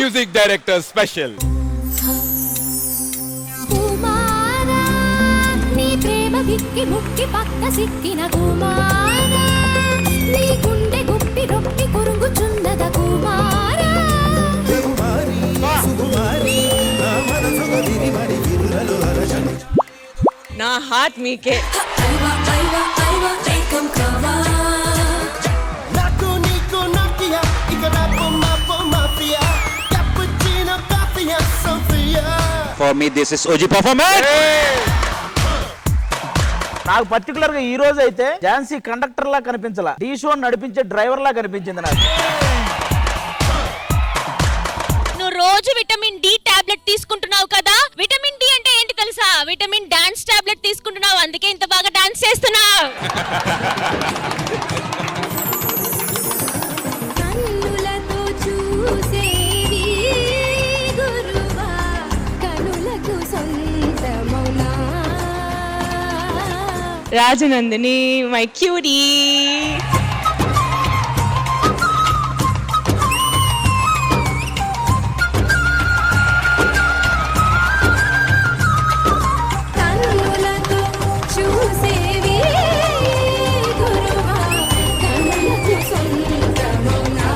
Music director special. నీ ప్రేమ విక్కి ముక్కి పక్క సిక్కిన కుమారా, నీ గుండె గుప్పి రొప్పి కురుగుచున్నద కుమారా. నా హార్ట్ మీకే. For me, this is OG performance. నాకు పర్టికులర్ గా ఈ రోజు అయితే ఝాన్సీ కండక్టర్ లా కనిపించాల, టీ షో నడిపించే డ్రైవర్ లా కనిపించింది నాకు. నువ్వు రోజు విటమిన్ డి టాబ్లెట్ తీసుకుంటున్నావు కదా. విటమిన్ డి అంటే ఏంటి తెలుసా? విటమిన్ డాన్స్ టాబ్లెట్ తీసుకుంటున్నావు, అందుకే ఇంత బాగా డాన్స్ చేస్తున్నావు. కన్నులతో చూసేది గురువా, కనులకు సొంతమౌనా. Rajanandini my cutie. కన్నులతో చూసేవి గురువా, కనులకు సొంతమౌనా.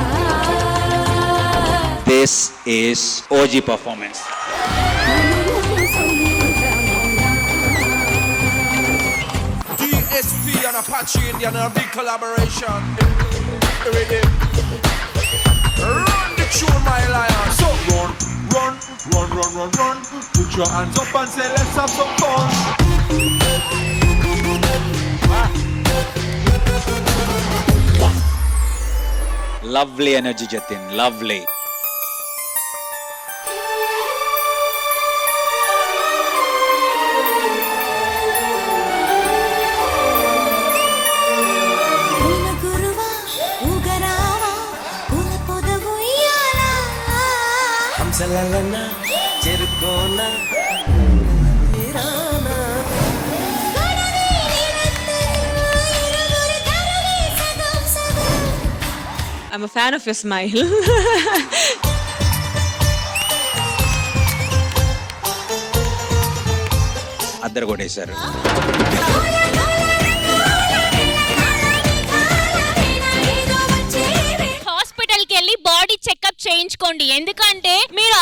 This is OG performance. DSP and Apache Indian a big collaboration. Run the tune, my lion. So run, run, run, run, run, run. Put your hands up and say let's have some fun. Lovely energy, Jatin. Lovely. గురువా ఊగరావా పూల పొద ఉయ్యాలా. హంసలలన చెరుకోన I'm a fan of your smile. అద్దరు కొట్టేశారు. Hospital కి వెళ్ళి body checkup చేయించుకోండి. ఎందుకంటే మీరు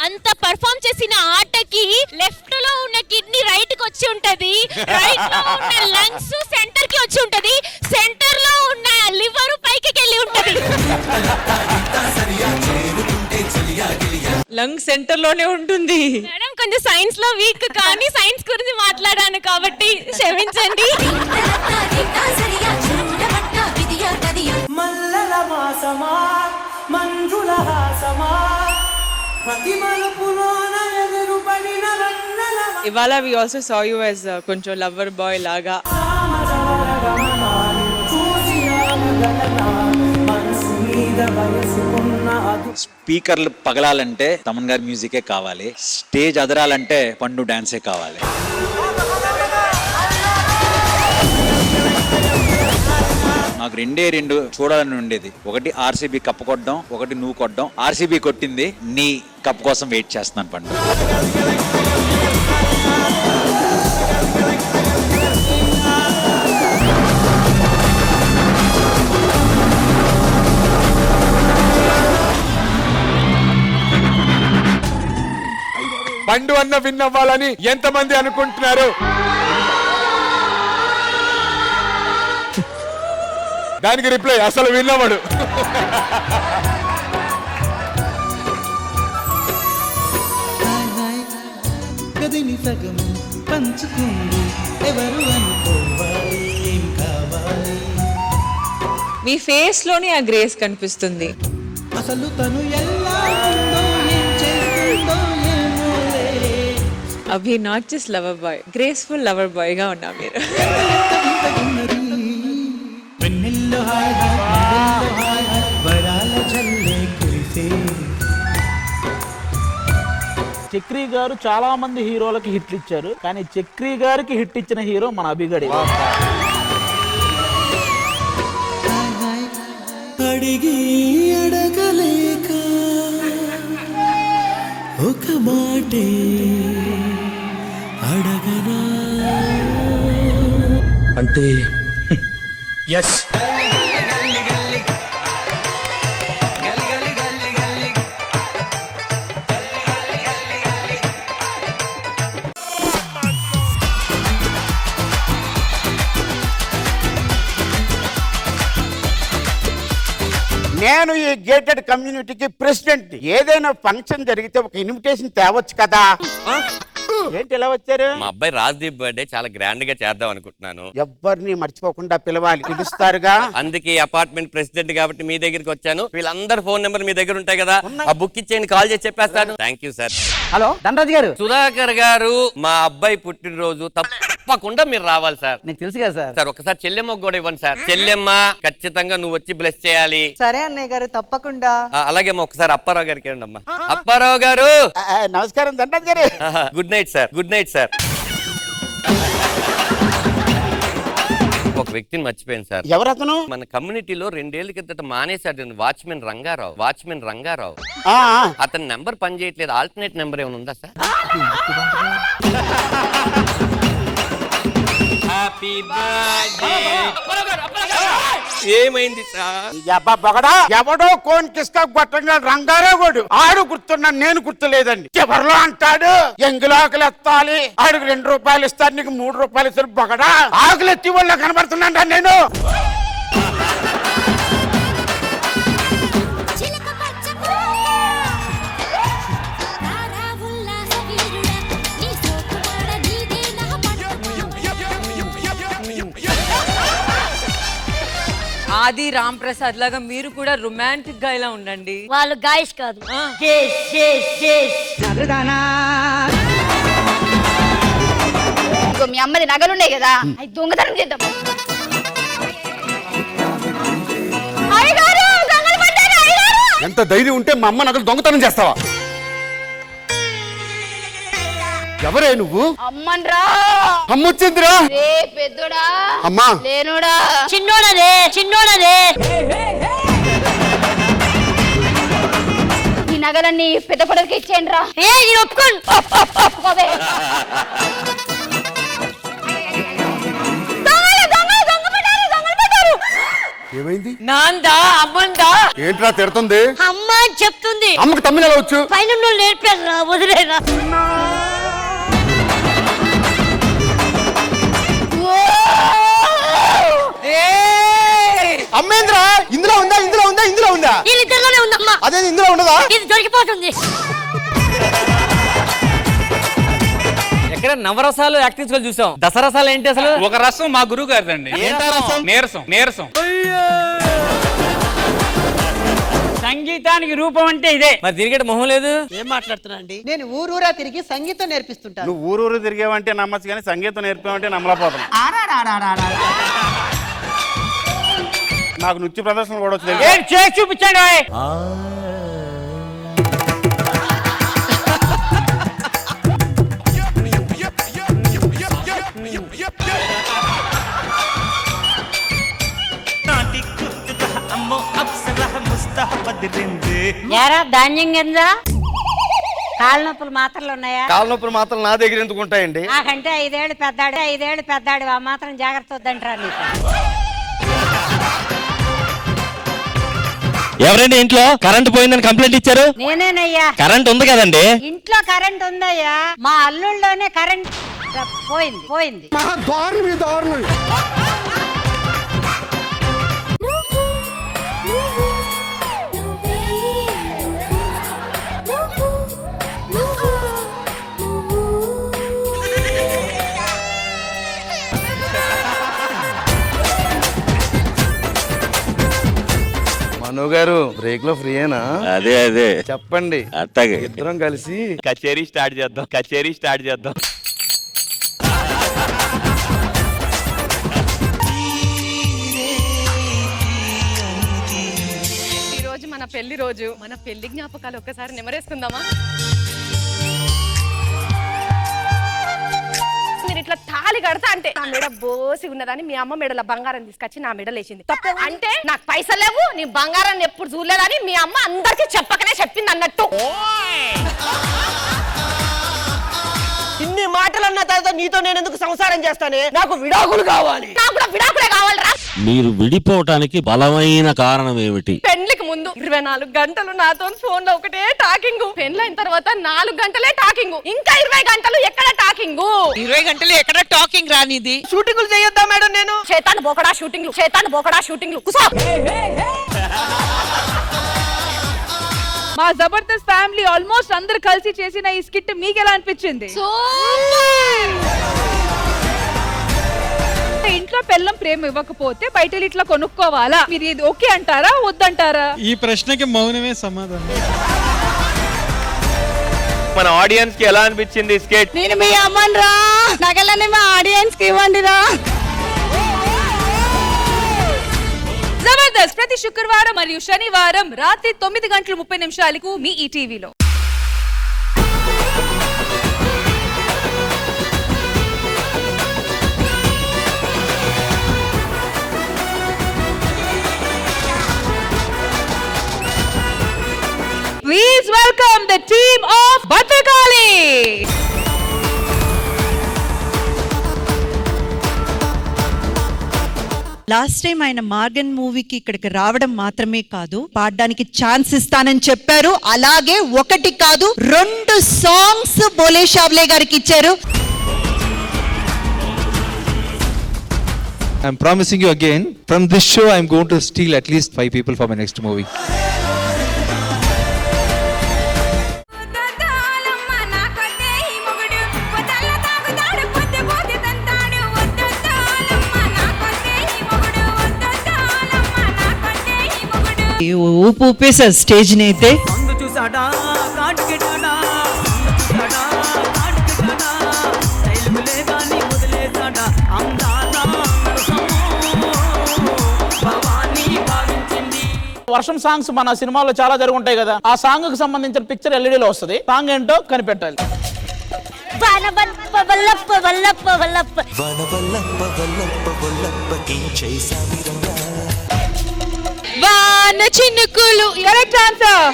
అంత పర్ఫామ్ చేసిన ఆటకి లెఫ్ట్ లో ఉన్న కిడ్నీ రైట్ కి వచ్చి ఉంటది, రైట్ లో ఉన్న లంగ్స్ సెంటర్ కి వచ్చి ఉంటది, సెంటర్ లో ఉన్న లివర్ పైకి వెళ్ళి ఉంటది. లంగ్ సెంటర్ లోనే ఉంటుంది. మేడం కొంచెం సైన్స్ లో వీక్, కానీ సైన్స్ గురించి మాట్లాడాను కాబట్టి క్షమించండి. మల్లల మాసమా మంజుల హాసమా ప్రతి మలుపులోన ఎదురుపడిన రన్నల ఇవాళ we also saw you as కొంచెం లవర్ బాయ్ లాగా. స్పీకర్లు పగలాలంటే తమన్ గారి మ్యూజికే కావాలి, స్టేజ్ అదరాలంటే పండు డాన్సే కావాలి. నాకు రెండు చూడాలని ఉండేది. ఒకటి ఆర్సీబీ కప్పు కొట్టడం, ఒకటి నువ్వు కొట్టడం. ఆర్సీబీ కొట్టింది, నీ కప్ కోసం వెయిట్ చేస్తున్నాను పండు. పండు అన్న విన్ అవ్వాలని ఎంతమంది అనుకుంటున్నారు? దానికి రిప్లై అసలు విన్ అవ్వడు. గదిని సగము పంచుకుంది ఎవరు అనుకోవాలి ఏం కావాలి. మీ ఫేస్ లోనే ఆ గ్రేస్ కనిపిస్తుంది. అసలు తను ఎలా ఉందో ఏం చేస్తుందో ఏమోలే. Abhi not just lover boy, graceful lover boy గా ఉన్నా మీరు. వెన్నెల్లో హాయ్ హాయ్ హాయ్ హాయ్ వరాల జల్లే కురిసే. చక్రి గారు చాలా మంది హీరోలకి హిట్లు ఇచ్చారు, కానీ చక్రి గారికి హిట్ ఇచ్చిన హీరో మన అభిగడి. అడిగి అడగలేక ఒక మాటే అడగనా అంటే ఎస్ నేను ఈ గేటెడ్ కమ్యూనిటీకి ప్రెసిడెంట్. ఏదైనా ఫంక్షన్ జరిగితే ఒక ఇన్విటేషన్ తేవచ్చు కదా. ఏంటి ఇలా వచ్చారు? మా అబ్బాయి రాజ్దీప్ బర్త్డే చాలా గ్రాండ్ గా చేద్దాం అనుకుంటున్నాను. ఎవ్వరిని మర్చిపోకుండా పిలవాలి, పిలుస్తారుగా. అందుకే అపార్ట్మెంట్ ప్రెసిడెంట్ కాబట్టి మీ దగ్గరికి వచ్చాను. వీళ్ళందరి ఫోన్ నెంబర్ మీ దగ్గర ఉంటాయి కదా, ఆ బుక్ ఇచ్చేయండి, కాల్ చేసి చెప్పేస్తాను. Thank you sir. Hello Dhanraj గారు. సుధాకర్ గారు, మా అబ్బాయి పుట్టినరోజు తప్పకుండా మీరు రావాలి సార్. నీకు తెలుసు కదా సార్. సార్ ఒకసారి చెల్లెమ్మ కూడా ఇవ్వండి సార్. చెల్లెమ్మ ఖచ్చితంగా నువ్వు వచ్చి బ్లెస్ చేయాలి. సరే అన్నయ్య గారు, తప్పకుండా. అలాగే ఒకసారి అప్పారావు గారికి ఇవ్వండి అమ్మా. అప్పారావు గారు. నమస్కారం ధనరాజ్ గారు. Good night sir. Good night sir. ఒక వ్యక్తిని మర్చిపోయాను సార్. ఎవరతను? మన కమ్యూనిటీలో 2 ఏళ్ల కిందట మానేశాడు వాచ్మెన్ రంగారావు. అతని నెంబర్ పని చేయట్లేదు. ఆల్టర్నేట్ నెంబర్ ఏమైనా ఉందా సార్? Happy birthday. ఏమైంది సార్? ఎవడో కోన్ కిస్కా గొట్టంగా రంగారావుడు ఆడు గుర్తున్నా, నేను గుర్తులేదండి. చివరిలో అంటాడు ఎంగిలో ఆకులు ఎత్తాలి, ఆడికి 2 రూపాయలు ఇస్తాడు, నీకు 3 రూపాయలు ఇస్తారు. బొగడా ఆకులు ఎత్తి వాళ్ళు కనబడుతున్నాడా నేను? చిలక పచ్చకు తారా ఉల్లాస వీరుడా నీ సోకుమాడ నీదే నా పట్టు. ఆది రామ్ ప్రసాద్ లాగా మీరు కూడా రొమాంటిక్ గా ఇలా ఉండండి. వాళ్ళు గాయస్ కాదు. మీ అమ్మది నగలున్నాయి కదా, అవి దొంగతనం చేద్దాం. ఎంత ధైర్యం ఉంటే మా అమ్మ నగలు దొంగతనం చేస్తావా? ఎవరే నువ్వు? అమ్మన్రా. అమ్మొచ్చిందిరా. పెద్దోడా అమ్మా లేనుడా. చిన్నోడదే. ఈ నగలన్నీ పెద్ద కొడుకు ఇచ్చేయండి రా. ఒప్పుకోవే. ఏమైంది? నాందా అమ్మందా ఏంట్రా తిడుతుంది? అమ్మ అని చెప్తుంది. అమ్మకి తమ్మిళ ఎలా వచ్చు? పైన నేర్పారా, వదిలేరా. అమ్మేంద్రా? ఇందులో ఉందా? వీళ్ళిద్దరిలోనే ఉందమ్మా. అదే ఇందులో ఉండదా? ఇది దొరికిపోతుంది. ఎక్కడ నవరసాలు యాక్టింగ్స్ చూసాం, దసరసాలు ఏంటి అసలు? ఒక రసం మా గురువు గారిదండి. నీరసం. సంగీతానికి రూపం అంటే ఇదే. మరి దీనికంటే మొహం లేదు. ఏం మాట్లాడుతున్నా అండి? నేను ఊరూరా తిరిగి సంగీతం నేర్పిస్తుంటాను. నువ్వు ఊరూరు తిరిగేవంటే నమ్మచ్చు, కానీ సంగీతం నేర్పావంటే నమ్మలేకపోతాను. నాకు నృత్య ప్రదర్శన కూడా వచ్చింది. చేసి చూపించండి. యారా ధాన్యం కింద కాళ్ళ నొప్పులు మాత్రలు ఉన్నాయా? కాళ్ళ నొప్పులు మాత్రం నా దగ్గర ఎందుకు ఉంటాయండి? నాకంటే 5 ఏళ్ళు పెద్దాడు. ఆ మాత్రం జాగ్రత్త వద్దంటారా నీకు? ఎవరండి ఇంట్లో కరెంట్ పోయిందని కంప్లైంట్ ఇచ్చారు? నేనేనయ్యా. కరెంట్ ఉంది కదండి. ఇంట్లో కరెంట్ ఉందయ్యా. మా అల్లుళ్ళలోనే కరెంట్ పోయింది. మను గారు బ్రేక్ లో ఫ్రీయేనా? అదే చెప్పండి. అట్టాగే ఇద్దరం కలిసి కచేరీ స్టార్ట్ చేద్దాం. ఈ రోజు మన పెళ్లి రోజు. మన పెళ్లి జ్ఞాపకాలు ఒక్కసారి నెమరేసుకుందామా? మీరు ఇట్లా తాళి కడతా అంటే నా మెడ బోసి ఉన్నదని మీ అమ్మ మెడల బంగారం తీసుకొచ్చి నా మెడ లేచింది. అంటే నాకు పైసలు లేవు, నీ బంగారాన్ని ఎప్పుడు చూడలేదని మీ అమ్మ అందరికీ చెప్పకనే చెప్పింది అన్నట్టు. మాట్లాడితే నీతో నేను ఎందుకు సంసారం చేస్తానే, నాకు విడాకులు కావాలి. నాకు కూడా విడాకులే కావాలరా. మీరు విడిపోవటానికి బలమైన కారణం ఏమిటి? పెళ్లికి ముందు 24 గంటలు నాతో ఫోన్ లో ఒకటే టాకింగ్, పెళ్లైన తర్వాత 4 గంటలే టాకింగ్, ఇంకా 20 గంటలు ఎక్కడ టాకింగ్? 20 గంటలు ఎక్కడ టాకింగ్ రానిది? షూటింగ్లు చేయొద్దా మేడం నేను? చేతాను బోకడా షూటింగ్లు కుసా. మా జబర్దస్త్ ఫ్యామిలీ ఆల్మోస్ట్ అందరు కలిసి చేసిన ఈ స్కిట్ మీకు ఎలా అనిపించింది? ఇంట్లో పెళ్ళం ప్రేమ ఇవ్వకపోతే బయట ఇట్లా కొనుక్కోవాలా? మీరు ఇది ఓకే అంటారా వద్దంటారా? ఈ ప్రశ్నకి మౌనమే సమాధానం. మన ఆడియన్స్ కి ఎలా అనిపించింది స్కెచ్? నేను మీ అమ్మని రా, నగలని మా ఆడియన్స్ కి ఇవ్వండి రా. జబర్దస్త్ ప్రతి శుక్రవారం మరియు శనివారం రాత్రి 9:30 మీ ఈటీవీలో. Please welcome the team of Bhadrakali. Last time ఆయన మార్గన్ మూవీకి ఇక్కడికి రావడం మాత్రమే కాదు, పాడడానికి ఛాన్స్ ఇస్తానని చెప్పారు. అలాగే 1 కాదు 2 సాంగ్స్ బోలే షావ్లే గారికి ఇచ్చారు. I'm promising you again, from this show I'm going to steal at least 5 people for my next movie. ఊపు ఊపేశారు స్టేజ్ ని అయితే. వర్షం సాంగ్స్ మన సినిమాలో చాలా జరుగుంటాయి కదా, ఆ సాంగ్ కి సంబంధించిన పిక్చర్ ఎల్ఈడీలో వస్తుంది. సాంగ్ ఏంటో కనిపెట్టాలి. వాన చినుకులు కరెక్ట్ ఆన్సర్.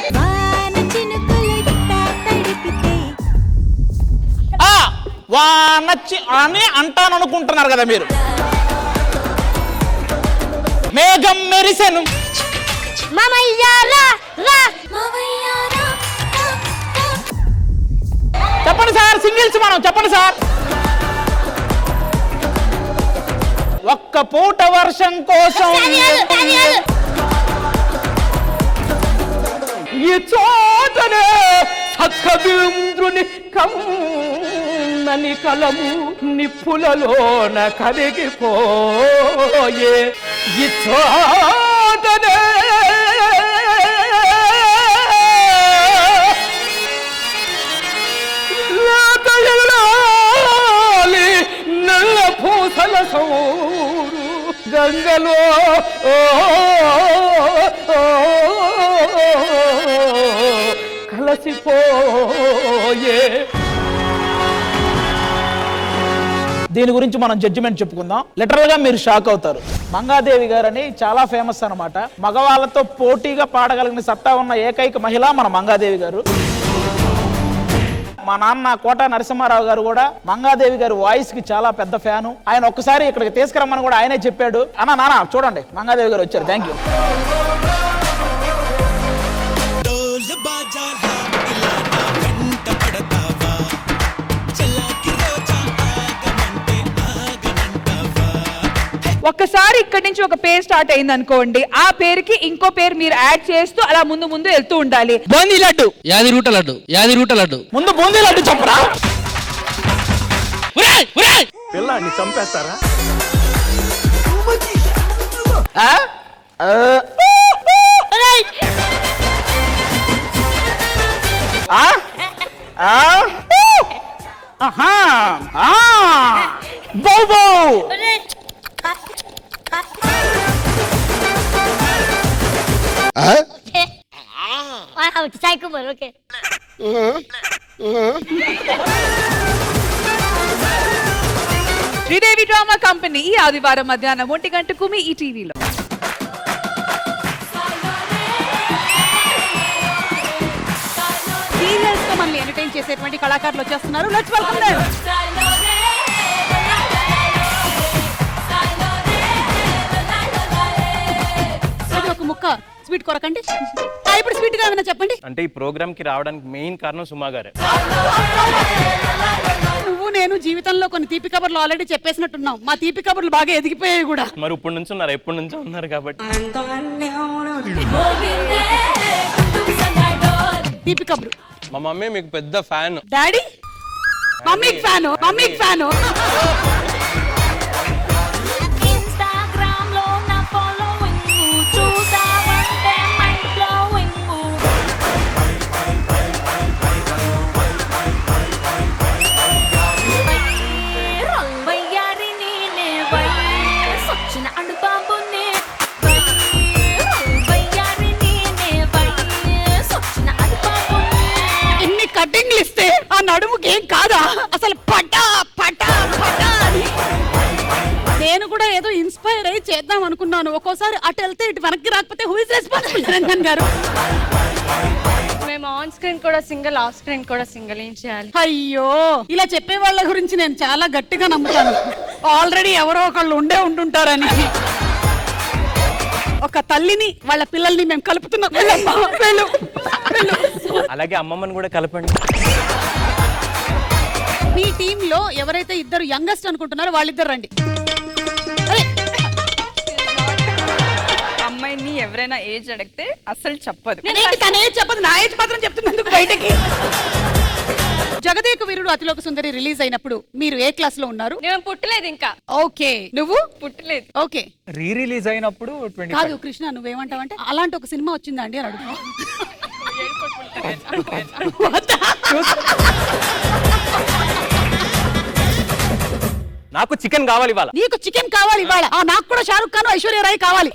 అని అంటాను అనుకుంటున్నారు కదా మీరు. మేఘం మెరిసెను. చెప్పండి సార్, సింగిల్స్ మనం చెప్పండి సార్. ఒక్క పూట వర్షం కోసం ఈ చోటనే సక్కబింద్రుని కమ్మని కలము నిప్పులలోన కరిగిపోయే ఈ చోటనే నల్ల పూసల సౌరు గంగలో కలసిపోయే. దీని గురించి మనం జడ్జిమెంట్ చెప్పుకుందాం. లిటరల్ గా మీరు షాక్ అవుతారు. మంగాదేవి గారని చాలా ఫేమస్ అన్నమాట. మగవాళ్ళతో పోటీగా పాడగలిగిన సత్తా ఉన్న ఏకైక మహిళ మన మంగాదేవి గారు. మా నాన్న కోట నరసింహారావు గారు కూడా మంగాదేవి గారి వాయిస్ కి చాలా పెద్ద ఫ్యాను. ఆయన ఒక్కసారి ఇక్కడికి తీసుకురమ్మని కూడా ఆయనే చెప్పాడు. నాన్న చూడండి, మంగాదేవి గారు వచ్చారు. Thank you. ఒక్కసారి ఇక్కడి నుంచి ఒక పేరు స్టార్ట్ అయింది అనుకోండి, ఆ పేరుకి ఇంకో పేరు మీరు యాడ్ చేస్తూ అలా ముందు ముందు వెళ్తూ ఉండాలి. బూందీ లడ్డు, యాది రూట లడ్డు. ముందు బూందీ లడ్డు చెప్పరా. పిల్లాన్ని చంపేస్తారా? శ్రీదేవి డ్రామా కంపెనీ ఈ ఆదివారం మధ్యాహ్నం 1 గంటకు మీ ఈ టీవీలో. సీరియల్స్ తో మనల్ని ఎంటర్టైన్ చేసేటువంటి కళాకారులు వచ్చేస్తున్నారు. Let's welcome them. ముక్క స్వీట్ కొరకండి. ఇప్పుడు స్వీట్ గా ఏమైనా చెప్పండి. అంటే ఈ ప్రోగ్రామ్ కి రావడానికి మెయిన్ కారణం సుమా గారే. నువ్వు నేను జీవితంలో కొన్ని తీపి కబుర్లు ఆల్రెడీ చెప్పేసినట్టున్నాం. మా తీపి కబుర్లు బాగా ఎదిగిపోయాయి కూడా. మరి ఇప్పుడు నుంచి ఉన్నారు, ఎప్పటి నుంచో ఉన్నారు కాబట్టి. తీపి కబురు. మా మమ్మీ మీకు పెద్ద ఫ్యాన్. డాడీ మమ్మీకి ఫ్యాను, మమ్మీకి ఫ్యాను. ఇన్స్టాగ్రామ్ లో నా ఫాలోయింగ్ చూసావంటే మైండ్ బ్లోయింగ్. వయ్యారి నేనే వచ్చిన అడుబాబునే. వయ్యారి నేనే వచ్చిన అడుబాబునే. ఇన్ని కటింగ్లు ఇస్తే ఆ నడుముకి ఏం కాదా అసలు? పటా పటా పటా అని నేను కూడా ఏదో ఇన్స్పైర్ అయ్యి చేద్దాం అనుకున్నాను. ఒక్కోసారి అటు వెళ్తే ఇటు వెనక్కి రాకపోతే హూ ఇస్ రెస్పాన్సిబుల్? నిరంజన్ గారు, మేము ఆన్ స్క్రీన్ కూడా సింగిల్, ఆఫ్ స్క్రీన్ కూడా సింగిల్. ఏం చేయాలి? అయ్యో, ఇలా చెప్పే వాళ్ళ గురించి నేను చాలా గట్టిగా నమ్ముతాను. ఆల్రెడీ ఎవరో ఒకళ్ళు ఉంటుంటారని. ఒక తల్లిని వాళ్ళ పిల్లల్ని మేము కలుపుతున్నాం. అలాగే అమ్మమ్మని కూడా కలపండి. మీ టీమ్ లో ఎవరైతే ఇద్దరు యంగెస్ట్ అనుకుంటున్నారో వాళ్ళిద్దరు రండి. అమ్మాయిని ఎవరైనా ఏజ్ అడిగితే అసలు చెప్పదు. తన ఏజ్ చెప్పదు, నా ఏజ్ మాత్రం చెప్తున్నందుకు బయటకి. జగదేక వీరుడు అతిలోక సుందరి రిలీజ్ అయినప్పుడు మీరు ఏ క్లాస్ లో ఉన్నారు? నేను పుట్టలేదు ఇంకా. ఓకే, నువ్వు పుట్టలేదు. ఓకే, రీ రిలీజ్ అయినప్పుడు కాదు కృష్ణ, నువ్వేమంటావంటే అలాంటి ఒక సినిమా వచ్చిందా అండి అని అడుగు. నాకు చికెన్ కావాలి ఇవాళ. నీకు చికెన్ కావాలి ఇవాళ? నాకు కూడా షారుఖ్ ఖాన్, ఐశ్వర్య రాయ్ కావాలి.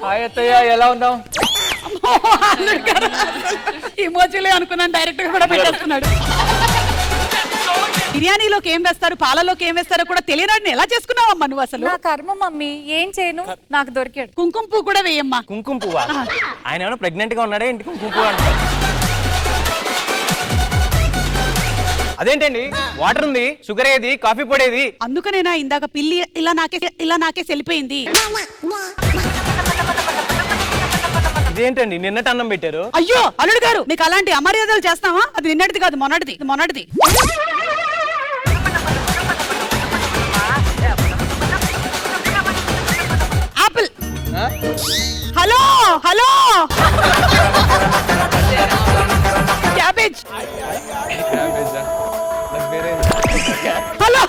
హాయ్ అత్తయ్య, ఎలా ఉన్నావు? ఇమోజీలే అనుకున్నాను, డైరెక్ట్ గా కూడా పెట్టేస్తున్నాడు. బిర్యానీలోకి ఏం వేస్తారు, పాలలోకి ఏం వేస్తారో కూడా తెలియనాడిని ఎలా చేసుకున్నావమ్మా నువ్వు అసలు? నా కర్మ మమ్మీ, ఏం చేయను, నాకు దొరికాడు. కుంకుమ పువ్వు కూడా వేయమ్మా. కుంకుమ పువ్వా? ఆయన ఏమైనా ప్రెగ్నెంట్ గా ఉన్నాడే ఇంటి కుంకుమ పువ్వు అంటే? అదేంటండి, వాటర్ ఉంది, షుగర్ ఏది, కాఫీ పొడేది? అందుకనేనా ఇందాక పిల్లి ఇలా నాకే వెళ్ళిపోయింది. ఇదేంటండి నిన్నటి అన్నం పెట్టారు? అయ్యో అల్లుడు గారు, మీకు అలాంటి అమర్యాదలు చేస్తావా? అది నిన్నటిది కాదు, మొన్నటిది. Apple. Hello hello, cabbage. Hello,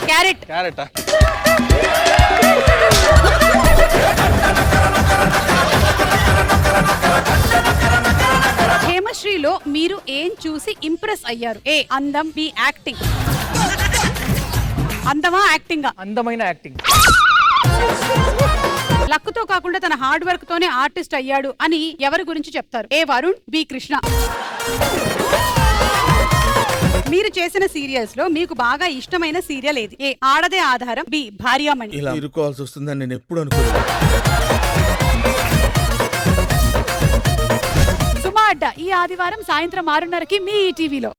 carrot. క్యారెటా? హేమశ్రీలో మీరు ఏం చూసి ఇంప్రెస్ అయ్యారు? ఏ అందం, బి యాక్టింగ్. అందమా యాక్టింగా? అందమైన యాక్టింగ్. లక్తో కాకుండా తన హార్డ్ వర్క్ తోనే ఆర్టిస్ట్ అయ్యాడు అని ఎవరి గురించి చెప్తారు? ఏ వరుణ్, బి కృష్ణ. మీరు చేసిన సీరియల్స్ లో మీకు బాగా ఇష్టమైన సీరియల్ ఏది? ఏ ఆడదే ఆధారం, బి భార్యామణి. ఇలా ఇరుకోవాల్సి వస్తుందని నేను ఎప్పుడు అనుకోలేదు. సుమా అడ్డా ఈ ఆదివారం సాయంత్రం 6:30కి మీ టీవీలో.